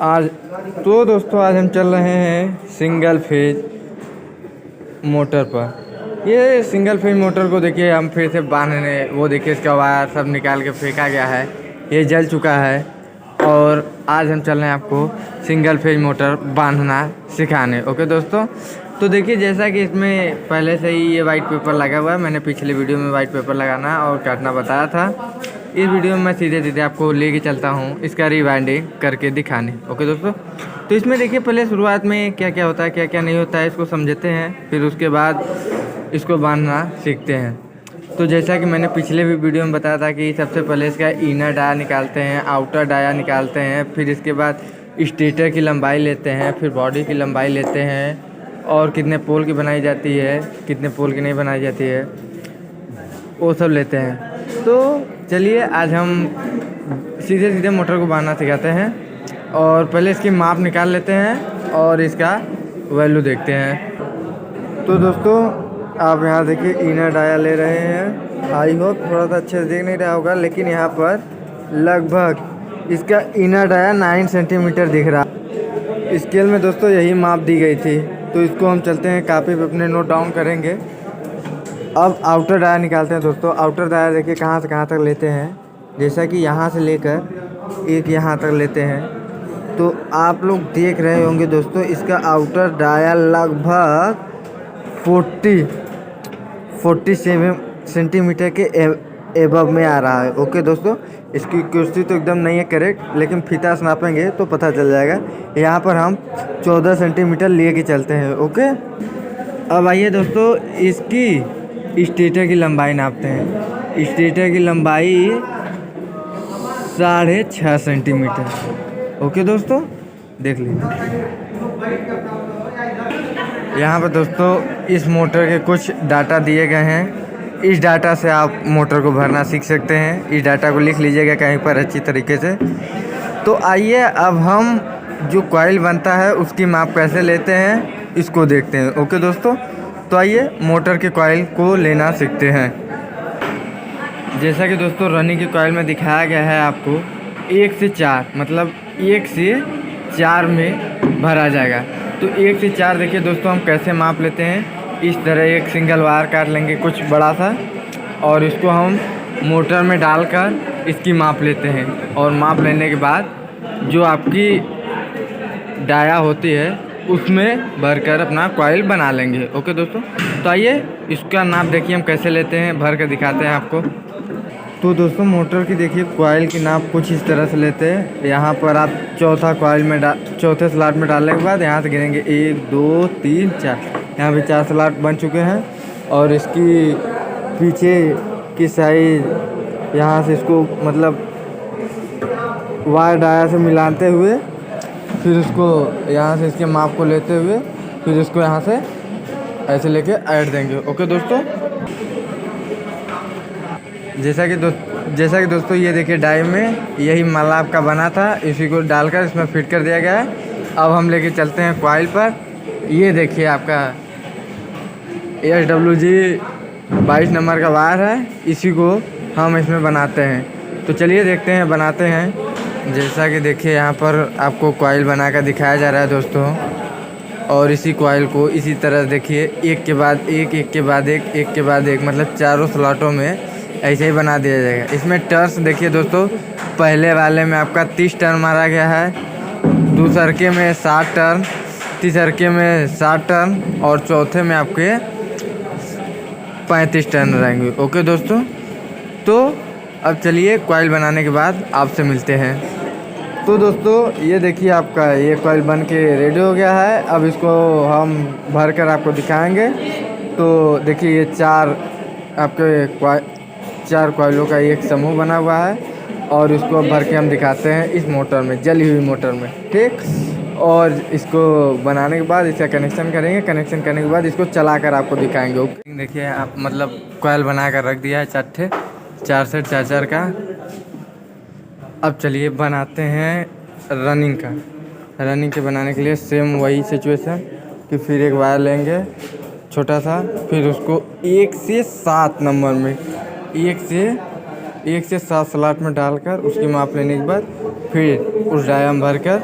आज तो दोस्तों आज हम चल रहे हैं सिंगल फेज मोटर पर। ये सिंगल फेज मोटर को देखिए हम फिर से बांधने, वो देखिए इसका वायर सब निकाल के फेंका गया है, ये जल चुका है। और आज हम चल रहे हैं आपको सिंगल फेज मोटर बांधना सिखाने। ओके दोस्तों, तो देखिए जैसा कि इसमें पहले से ही ये वाइट पेपर लगा हुआ है, मैंने पिछले वीडियो में वाइट पेपर लगाना और काटना बताया था। इस वीडियो में मैं सीधे सीधे आपको लेके चलता हूँ इसका रिवाइंडिंग करके दिखाने। ओके दोस्तों, तो इसमें देखिए पहले शुरुआत में क्या क्या होता है क्या क्या नहीं होता है इसको समझते हैं, फिर उसके बाद इसको बांधना सीखते हैं। तो जैसा कि मैंने पिछले भी वीडियो में बताया था कि सबसे पहले इसका इनर डाया निकालते हैं, आउटर डाया निकालते हैं, फिर इसके बाद स्टेटर की लंबाई लेते हैं, फिर बॉडी की लंबाई लेते हैं और कितने पोल की बनाई जाती है, कितने पोल की नहीं बनाई जाती है, वो सब लेते हैं। तो चलिए आज हम सीधे सीधे मोटर को बांधना सिखाते हैं और पहले इसकी माप निकाल लेते हैं और इसका वैल्यू देखते हैं। तो दोस्तों आप यहाँ देखिए इनर डाया ले रहे हैं। आई होप थोड़ा सा अच्छे से देख नहीं रहा होगा, लेकिन यहाँ पर लगभग इसका इनर डाया 9 सेंटीमीटर दिख रहा है। स्केल में दोस्तों यही माप दी गई थी, तो इसको हम चलते हैं कापी पे अपने नोट डाउन करेंगे। अब आउटर डाया निकालते हैं दोस्तों। आउटर डाया देखिए कहाँ से कहाँ तक लेते हैं, जैसा कि यहाँ से लेकर एक यहाँ तक लेते हैं। तो आप लोग देख रहे होंगे दोस्तों इसका आउटर डाया लगभग 47 सेंटीमीटर के एबव में आ रहा है। ओके दोस्तों, इसकी कुर्सी तो एकदम नहीं है करेक्ट, लेकिन फीता से नापेंगे तो पता चल जाएगा। यहाँ पर हम 14 सेंटीमीटर लिए के चलते हैं। ओके, अब आइए दोस्तों इसकी स्टेटर की लंबाई नापते हैं। स्टेटर की लंबाई 6.5 सेंटीमीटर। ओके दोस्तों, देख लीजिए यहाँ पर दोस्तों इस मोटर के कुछ डाटा दिए गए हैं। इस डाटा से आप मोटर को भरना सीख सकते हैं। इस डाटा को लिख लीजिएगा कहीं पर अच्छी तरीके से। तो आइए अब हम जो कॉइल बनता है उसकी माप कैसे लेते हैं इसको देखते हैं। ओके दोस्तों, तो आइए मोटर के कॉइल को लेना सीखते हैं। जैसा कि दोस्तों रनिंग के कॉइल में दिखाया गया है आपको 1 से 4 मतलब 1 से 4 में भरा जाएगा। तो 1 से 4 देखिए दोस्तों हम कैसे माप लेते हैं। इस तरह एक सिंगल वायर काट लेंगे कुछ बड़ा सा और इसको हम मोटर में डालकर इसकी माप लेते हैं। और माप लेने के बाद जो आपकी डाया होती है उसमें भरकर अपना कॉइल बना लेंगे। ओके दोस्तों, तो आइए इसका नाप देखिए हम कैसे लेते हैं, भर कर दिखाते हैं आपको। तो दोस्तों मोटर की देखिए कॉइल की नाप कुछ इस तरह से लेते हैं। यहाँ पर आप चौथा कॉइल में चौथे स्लॉट में डालने के बाद यहाँ से गिनेंगे 1 2 3 4। यहाँ पे 4 स्लॉट बन चुके हैं और इसकी पीछे की साइड यहाँ से इसको मतलब वायर डाया से मिलाते हुए फिर उसको यहाँ से इसके माप को लेते हुए फिर इसको यहाँ से ऐसे लेके ऐड देंगे। ओके दोस्तों, जैसा कि दोस्तों ये देखिए डाई में यही मालाप का बना था, इसी को डालकर इसमें फिट कर दिया गया है। अब हम लेके चलते हैं कॉइल पर। ये देखिए आपका SWG 22 नंबर का वायर है, इसी को हम इसमें बनाते हैं। तो चलिए देखते हैं बनाते हैं। जैसा कि देखिए यहाँ पर आपको कॉइल बनाकर दिखाया जा रहा है दोस्तों, और इसी कॉइल को इसी तरह देखिए एक के बाद एक, एक के बाद एक के बाद एक मतलब चारों स्लॉटों में ऐसे ही बना दिया जाएगा। इसमें टर्न्स देखिए दोस्तों, पहले वाले में आपका 30 टर्न मारा गया है, दूसरके में 60 टर्न, तीसरके में 60 टर्न और चौथे में आपके 35 टर्न रहेंगे। ओके दोस्तों, तो अब चलिए कॉइल बनाने के बाद आपसे मिलते हैं। तो दोस्तों ये देखिए आपका ये कॉइल बन के रेडी हो गया है। अब इसको हम भर कर आपको दिखाएंगे। तो देखिए ये 4 कॉइलों का एक समूह बना हुआ है और इसको भर के हम दिखाते हैं इस मोटर में, जली हुई मोटर में, ठीक। और इसको बनाने के बाद इसका कनेक्शन करेंगे। कनेक्शन करने के बाद इसको चलाकर आपको दिखाएंगे। देखिए आप मतलब कॉइल बना कर रख दिया है 4 सेट 4 का। अब चलिए बनाते हैं रनिंग का। रनिंग के बनाने के लिए सेम वही सिचुएशन कि फिर एक वायर लेंगे छोटा सा, फिर उसको 1 से 7 नंबर में 1 से 7 स्लॉट में डालकर उसकी माप लेने के बाद फिर उस डायम भरकर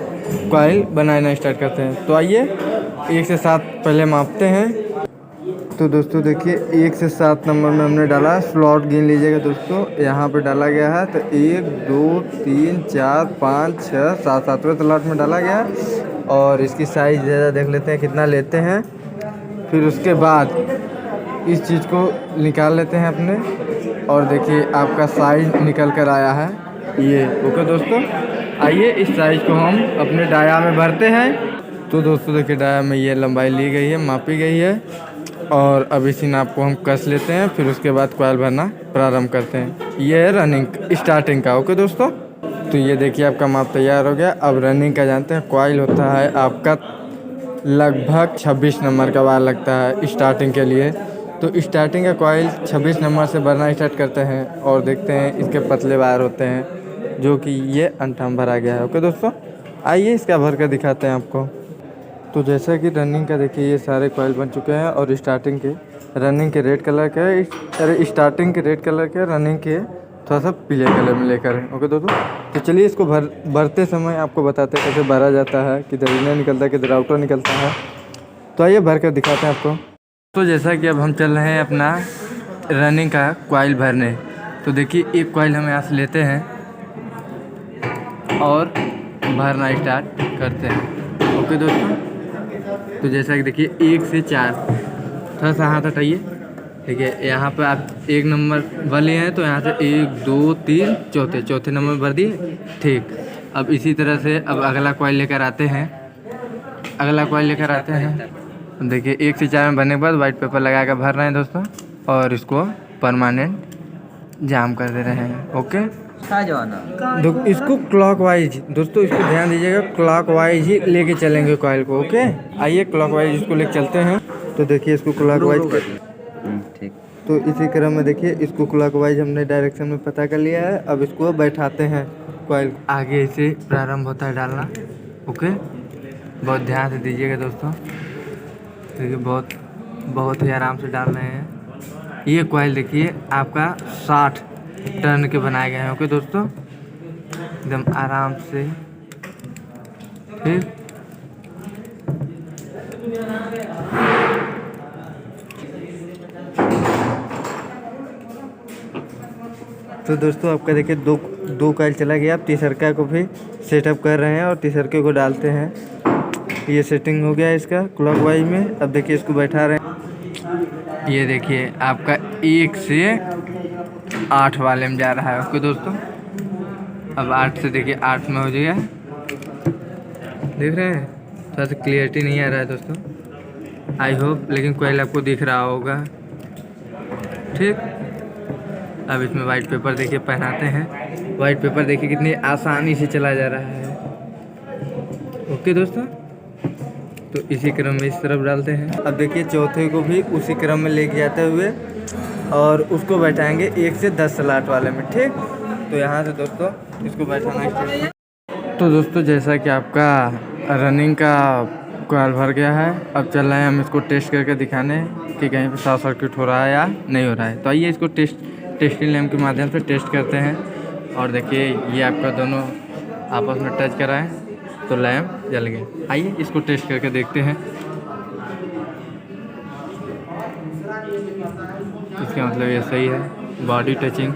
कॉइल बनाना स्टार्ट करते हैं। तो आइए 1 से 7 पहले मापते हैं। तो दोस्तों देखिए 1 से 7 नंबर में हमने डाला, स्लॉट गिन लीजिएगा दोस्तों, यहाँ पे डाला गया है। तो 1 2 3 4 5 6 7 7वें स्लॉट में डाला गया है। और इसकी साइज़ ज़्यादा देख लेते हैं कितना लेते हैं। फिर उसके बाद इस चीज़ को निकाल लेते हैं अपने, और देखिए आपका साइज निकल कर आया है ये। ओके दोस्तों, आइए इस साइज़ को हम अपने डाया में भरते हैं। तो दोस्तों देखिए डाया में ये लंबाई ली गई है, मापी गई है, और अब इसी नाप को हम कस लेते हैं। फिर उसके बाद कॉइल भरना प्रारंभ करते हैं। ये है रनिंग स्टार्टिंग का। ओके दोस्तों, तो ये देखिए आपका माप तैयार हो गया। अब रनिंग का जानते हैं। कॉइल होता है आपका लगभग 26 नंबर का वायर लगता है स्टार्टिंग के लिए। तो स्टार्टिंग का कॉइल 26 नंबर से भरना स्टार्ट करते हैं, और देखते हैं इसके पतले वायर होते हैं, जो कि ये अंठा में भरा गया है। ओके दोस्तों, आइए इसका भर कर दिखाते हैं आपको। तो जैसा कि रनिंग का देखिए ये सारे कॉइल बन चुके हैं, और स्टार्टिंग के रनिंग के रेड कलर के है, अरे स्टार्टिंग के रेड कलर के, रनिंग के थोड़ा सा पीले कलर में लेकर है। ओके दोस्तों, तो चलिए इसको भरते समय आपको बताते हैं कैसे भरा जाता है, किधर इनर निकलता है, किधर आउटर निकलता है। तो आइए भर कर दिखाते हैं आपको। तो जैसा कि अब हम चल रहे हैं अपना रनिंग का कॉइल भरने। तो देखिए एक कॉइल हम यहाँ से लेते हैं और भरना स्टार्ट करते हैं। ओके दोस्तों, तो जैसा कि देखिए 1 से 4, थोड़ा सा हाथ हटाइए। ठीक है, यहाँ पर आप 1 नंबर भर लिए हैं, तो यहाँ से 1 2 3 चौथे नंबर भर दिए। ठीक, अब इसी तरह से अब अगला कॉइल लेकर आते हैं। देखिए 1 से 4 में भरने के बाद वाइट पेपर लगा कर भर रहे हैं दोस्तों, और इसको परमानेंट जाम कर दे रहे हैं। ओके, इसको क्लॉकवाइज दोस्तों, इसको ध्यान दीजिएगा, क्लॉकवाइज ही लेके चलेंगे कॉइल को। ओके, आइए क्लॉकवाइज इसको लेके चलते हैं। तो देखिए इसको क्लॉकवाइज, ठीक, तो इसी क्रम में देखिए इसको क्लॉकवाइज हमने डायरेक्शन में पता कर लिया है। अब इसको बैठाते हैं कॉइल, आगे से प्रारंभ होता है डालना। ओके, बहुत ध्यान से दीजिएगा दोस्तों, देखिए बहुत ही आराम से डाल रहे हैं। ये कॉइल देखिए आपका 60 टर्न के बनाए गए हैं। ओके दोस्तों, एकदम आराम से। फिर तो दोस्तों आपका देखिए दो कॉइल चला गया। अब तीसरका को भी सेटअप कर रहे हैं, और तीसरके को डालते हैं। ये सेटिंग हो गया इसका क्लॉकवाइज में। अब देखिए इसको बैठा रहे हैं। ये देखिए आपका 1 से 8 वाले में जा रहा है। ओके दोस्तों, अब 8 से देखिए 8 में हो गया, देख रहे हैं। थोड़ा सा क्लियरिटी नहीं आ रहा है दोस्तों, आई होप, लेकिन कॉइल आपको दिख रहा होगा। ठीक, अब इसमें वाइट पेपर देखिए पहनाते हैं। वाइट पेपर देखिए कितनी आसानी से चला जा रहा है। ओके दोस्तों, तो इसी क्रम में इस तरफ डालते हैं। अब देखिए चौथे को भी उसी क्रम में लेके जाते हुए, और उसको बैठाएंगे 1 से 10 स्लॉट वाले में। ठीक, तो यहाँ से दोस्तों इसको बैठाना स्टार्ट। तो दोस्तों जैसा कि आपका रनिंग का कॉइल भर गया है, अब चल रहे हैं हम इसको टेस्ट करके दिखाने कि कहीं पे शॉर्ट सर्किट हो रहा है या नहीं हो रहा है। तो आइए इसको टेस्टिंग लैम्प के माध्यम से टेस्ट करते हैं। और देखिए ये आपका दोनों आपस में टच कराएं तो लैम्प जल गया। आइए इसको टेस्ट करके देखते हैं। इसका मतलब ये सही है, बॉडी टचिंग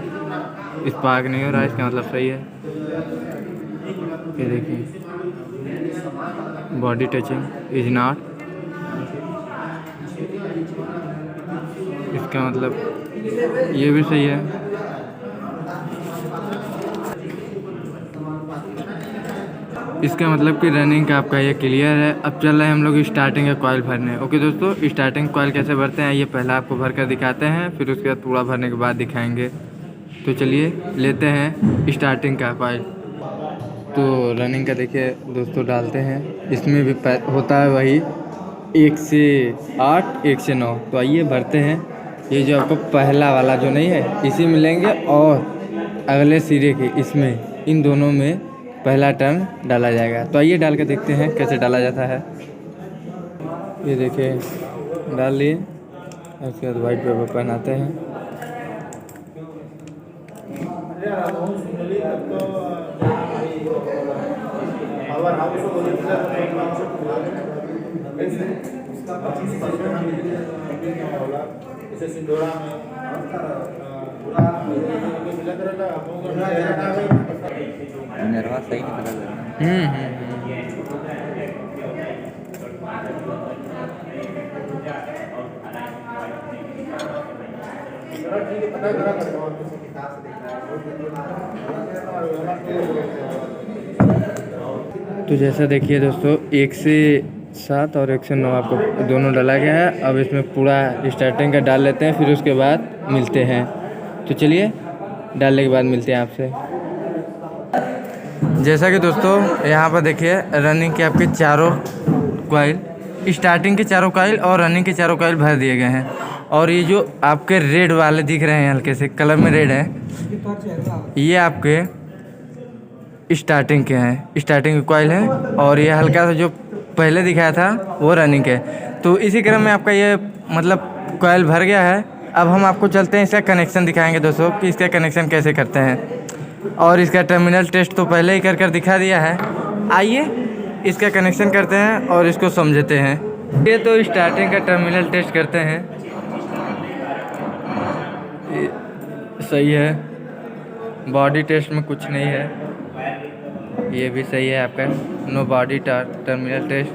स्पार्क नहीं हो रहा है, इसका मतलब सही है। ये देखिए बॉडी टचिंग इज नॉट, इसका मतलब ये भी सही है। इसका मतलब कि रनिंग का आपका ये क्लियर है। अब चल रहे हैं हम लोग स्टार्टिंग का कॉइल भरने। ओके दोस्तों, स्टार्टिंग कॉइल कैसे भरते हैं ये पहला आपको भर कर दिखाते हैं, फिर उसके बाद पूरा भरने के बाद दिखाएंगे। तो चलिए लेते हैं स्टार्टिंग का कॉइल। तो रनिंग का देखिए दोस्तों डालते हैं, इसमें भी होता है वही 1 से 8 1 से 9। तो आइए भरते हैं। ये जो आपको पहला वाला जो नहीं है इसी में लेंगे, और अगले सिरे के इसमें इन दोनों में पहला टर्न डाला जाएगा। तो आइए डाल के देखते हैं कैसे डाला जाता है। ये देखिए डाल लिए, उसके बाद वाइट पेपर पहनाते हैं। नरवा सही नहीं पता करना। तो जैसा देखिए दोस्तों 1 से 7 और 1 से 9 आपको दोनों डाला गया है। अब इसमें पूरा स्टार्टिंग का डाल लेते हैं, फिर उसके बाद मिलते हैं। तो चलिए डालने के बाद मिलते हैं आपसे। जैसा कि दोस्तों यहाँ पर देखिए रनिंग के आपके चारों कॉइल, स्टार्टिंग के चारों कॉइल और रनिंग के चारों कॉइल भर दिए गए हैं। और ये जो आपके रेड वाले दिख रहे हैं, हल्के से कलर में रेड है, ये आपके स्टार्टिंग के हैं, स्टार्टिंग के कॉइल हैं। और ये हल्का सा जो पहले दिखाया था वो रनिंग के। तो इसी क्रम में आपका ये मतलब कॉइल भर गया है। अब हम आपको चलते हैं, इसका कनेक्शन दिखाएंगे दोस्तों कि इसका कनेक्शन कैसे करते हैं। और इसका टर्मिनल टेस्ट तो पहले ही कर दिखा दिया है। आइए इसका कनेक्शन करते हैं और इसको समझते हैं। ये तो स्टार्टिंग का टर्मिनल टेस्ट करते हैं। सही है, बॉडी टेस्ट में कुछ नहीं है, ये भी सही है आपका। No body terminal test.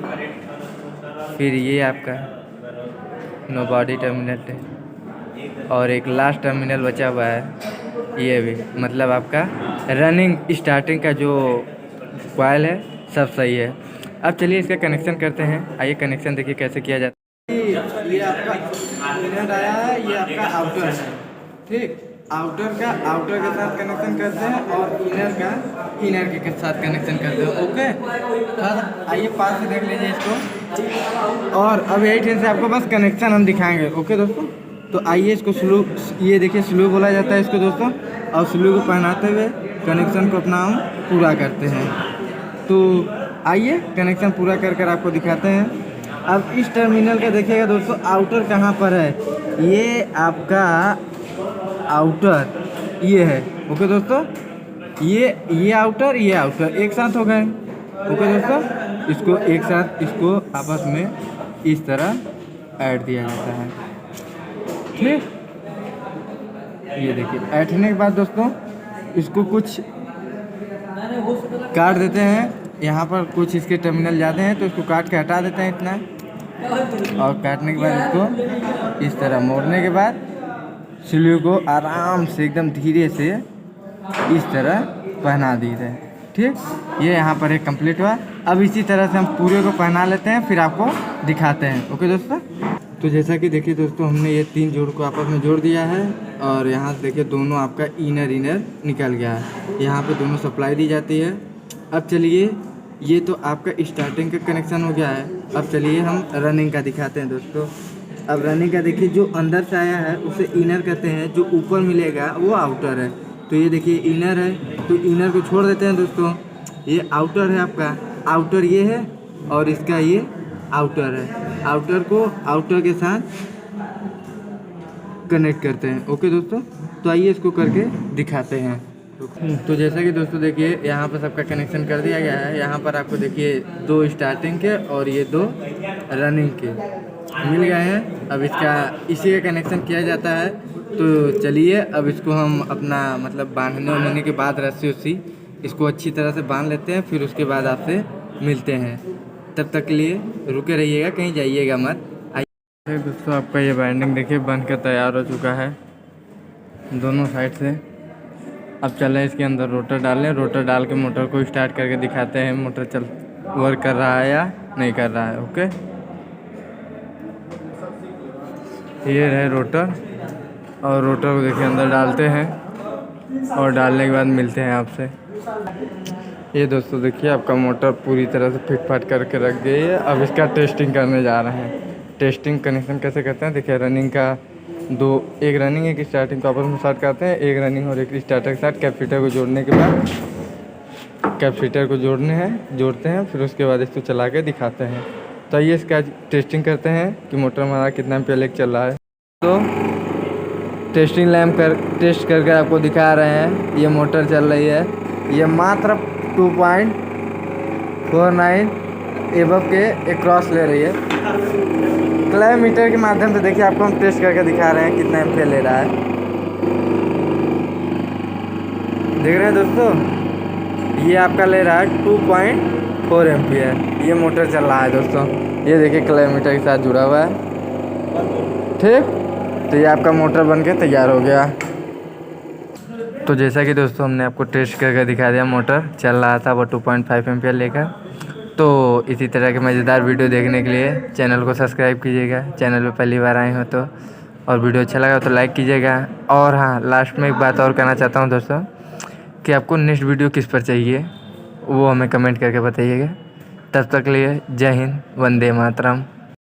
फिर ये आपका नो बॉडी टर्मिनल टेस्ट। और एक लास्ट टर्मिनल बचा हुआ है, ये भी मतलब आपका रनिंग स्टार्टिंग का जो कॉइल है सब सही है। अब चलिए इसका कनेक्शन करते हैं। आइए कनेक्शन देखिए कैसे किया जाता है। ये आपका इनर आया है, ये आपका आउटर है। ठीक, आउटर के साथ कनेक्शन करते हैं और इनर के साथ कनेक्शन करते हैं। ओके, आइए पास से देख लीजिए इसको। और अब यही ट्रेन से आपको बस कनेक्शन हम दिखाएंगे। ओके दोस्तों, तो आइए इसको स्लू, ये देखिए स्लू बोला जाता है इसको दोस्तों। और स्लू को पहनाते हुए कनेक्शन को अपना हम पूरा करते हैं। तो आइए कनेक्शन पूरा कर आपको दिखाते हैं। अब इस टर्मिनल का देखिएगा दोस्तों, आउटर कहाँ पर है। ये आपका आउटर ये है। ओके दोस्तों, ये आउटर एक साथ हो गए। ओके दोस्तों, इसको एक साथ इसको आपस में इस तरह ऐड दिया जाता है। ठीक, ये देखिए ऐडने के बाद दोस्तों इसको कुछ काट देते हैं। यहाँ पर कुछ इसके टर्मिनल जाते हैं तो इसको काट के हटा देते हैं इतना। और काटने के बाद इसको इस तरह मोड़ने के बाद स्लीव को आराम से एकदम धीरे से इस तरह पहना दीजिए। ठीक, ये यहाँ पर एक कंप्लीट हुआ। अब इसी तरह से हम पूरे को पहना लेते हैं, फिर आपको दिखाते हैं। ओके दोस्तों, तो जैसा कि देखिए दोस्तों हमने ये 3 जोड़ को आपस में जोड़ दिया है। और यहाँ से देखिए दोनों आपका इनर निकल गया है। यहाँ पे दोनों सप्लाई दी जाती है। अब चलिए, ये तो आपका स्टार्टिंग का कनेक्शन हो गया है। अब चलिए हम रनिंग का दिखाते हैं दोस्तों। अब रनिंग का देखिए, जो अंदर से आया है उसे इनर कहते हैं, जो ऊपर मिलेगा वो आउटर है। तो ये देखिए इनर है, तो इनर को छोड़ देते हैं दोस्तों। ये आउटर है आपका, आउटर ये है और इसका ये आउटर है। आउटर को आउटर के साथ कनेक्ट करते हैं। ओके दोस्तों, तो आइए इसको करके दिखाते हैं। तो जैसा कि दोस्तों देखिए यहाँ पर सबका कनेक्शन कर दिया गया है। यहाँ पर आपको देखिए 2 स्टार्टिंग के और ये 2 रनिंग के मिल गए हैं। अब इसका इसी का कनेक्शन किया जाता है। तो चलिए अब इसको हम अपना मतलब बांधने के बाद रस्सी इसको अच्छी तरह से बांध लेते हैं। फिर उसके बाद आपसे मिलते हैं। तब तक के लिए रुके रहिएगा, कहीं जाइएगा मत। आइए दोस्तों, आपका ये बाइंडिंग देखिए बनकर तैयार हो चुका है दोनों साइड से। अब चलें इसके अंदर रोटर डालें। रोटर डाल के मोटर को स्टार्ट करके दिखाते हैं मोटर वर्क कर रहा है या नहीं कर रहा है। ओके, ये है रोटर। और रोटर को देखिए अंदर डालते हैं और डालने के बाद मिलते हैं आपसे। ये दोस्तों देखिए आपका मोटर पूरी तरह से फिट फाट करके रख गई है। अब इसका टेस्टिंग करने जा रहे हैं। टेस्टिंग कनेक्शन कैसे करते हैं देखिए। रनिंग का एक रनिंग एक स्टार्टिंग को आपस में स्टार्ट करते हैं। एक रनिंग और एक स्टार्टर के साथ कैपेसिटर को जोड़ने के बाद कैपेसिटर को जोड़ते हैं। फिर उसके बाद इसको चला के दिखाते हैं। तो आइए इसका टेस्टिंग करते हैं कि मोटर हमारा कितना एम्पीयर चल रहा है। तो टेस्टिंग लैम्प टेस्ट करके आपको दिखा रहे हैं। ये मोटर चल रही है, ये मात्र 2.4 49 एबव के एक क्रॉस ले रही है। क्लैम मीटर के माध्यम से देखिए आपको हम टेस्ट करके दिखा रहे हैं कितना एम्पियर ले रहा है। देख रहे हैं दोस्तों, ये आपका ले रहा है 2.4 एम्पियर। ये मोटर चल रहा है दोस्तों, ये देखिए क्लैम मीटर के साथ जुड़ा हुआ है। ठीक, तो ये आपका मोटर बन के तैयार हो गया। तो जैसा कि दोस्तों हमने आपको टेस्ट करके दिखा दिया, मोटर चल रहा था वो 2.5 एम्पियर लेकर। तो इसी तरह के मज़ेदार वीडियो देखने के लिए चैनल को सब्सक्राइब कीजिएगा, चैनल पे पहली बार आए हो तो। और वीडियो अच्छा लगा तो लाइक कीजिएगा। और हाँ, लास्ट में एक बात और कहना चाहता हूँ दोस्तों कि आपको नेक्स्ट वीडियो किस पर चाहिए वो हमें कमेंट करके बताइएगा। तब तक के लिए जय हिंद, वंदे मातरम।